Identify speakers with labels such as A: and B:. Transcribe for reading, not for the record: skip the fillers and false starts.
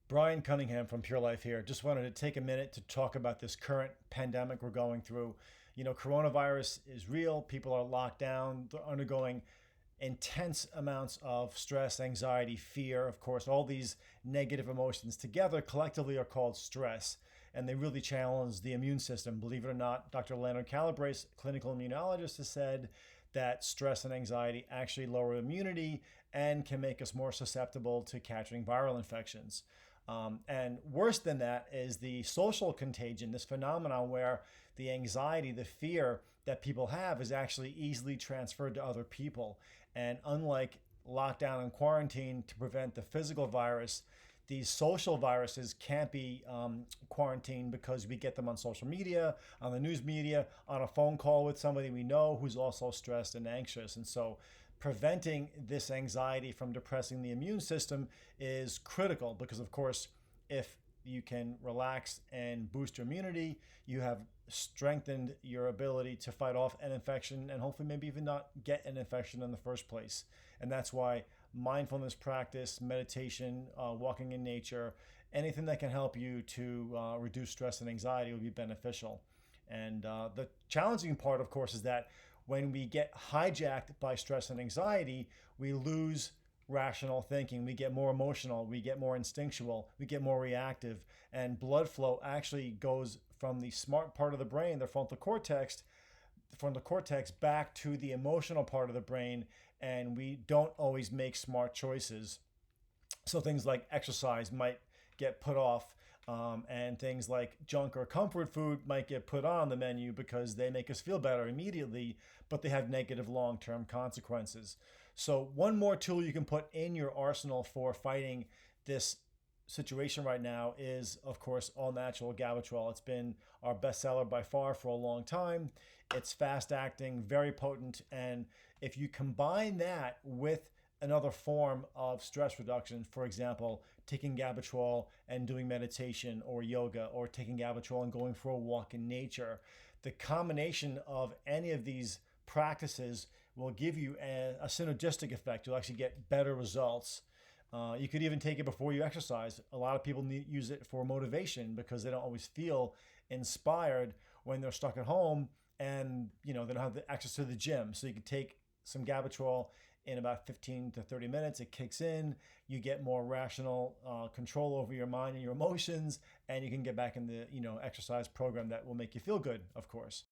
A: Brian Cunningham from Pure Life here. Just wanted to take a minute to talk about this current pandemic we're going through. Coronavirus is real. People are locked down. They're undergoing intense amounts of stress, anxiety, fear. Of course, all these negative emotions together collectively are called stress, and they really challenge the immune system. Believe it or not, Dr. Leonard Calabrese, clinical immunologist, has said that stress and anxiety actually lower immunity and can make us more susceptible to catching viral infections. And worse than that is the social contagion, this phenomenon where the anxiety, the fear that people have is actually easily transferred to other people. And unlike lockdown and quarantine to prevent the physical virus, these social viruses can't be quarantined because we get them on social media, on the news media, on a phone call with somebody we know who's also stressed and anxious. And so preventing this anxiety from depressing the immune system is critical because, of course, if you can relax and boost your immunity, you have strengthened your ability to fight off an infection and hopefully maybe even not get an infection in the first place. And that's why mindfulness practice, meditation, walking in nature, anything that can help you to reduce stress and anxiety will be beneficial. And the challenging part, of course, is that when we get hijacked by stress and anxiety, we lose rational thinking. We get more emotional, we get more instinctual, we get more reactive, and blood flow actually goes from the smart part of the brain, the frontal cortex back to the emotional part of the brain, and we don't always make smart choices. So things like exercise might get put off, and things like junk or comfort food might get put on the menu because they make us feel better immediately, but they have negative long-term consequences. So one more tool you can put in your arsenal for fighting this situation right now is, of course, all natural Gavitrol. It's been our bestseller by far for a long time. It's fast acting, very potent, and if you combine that with another form of stress reduction, for example, taking Gavitrol and doing meditation or yoga, or taking Gavitrol and going for a walk in nature, the combination of any of these practices will give you a synergistic effect. You'll actually get better results. You could even take it before you exercise. A lot of people use it for motivation because they don't always feel inspired when they're stuck at home and they don't have the access to the gym. So you can take some Gavitrol in about 15 to 30 minutes. It kicks in, you get more rational control over your mind and your emotions, and you can get back in the exercise program that will make you feel good, of course.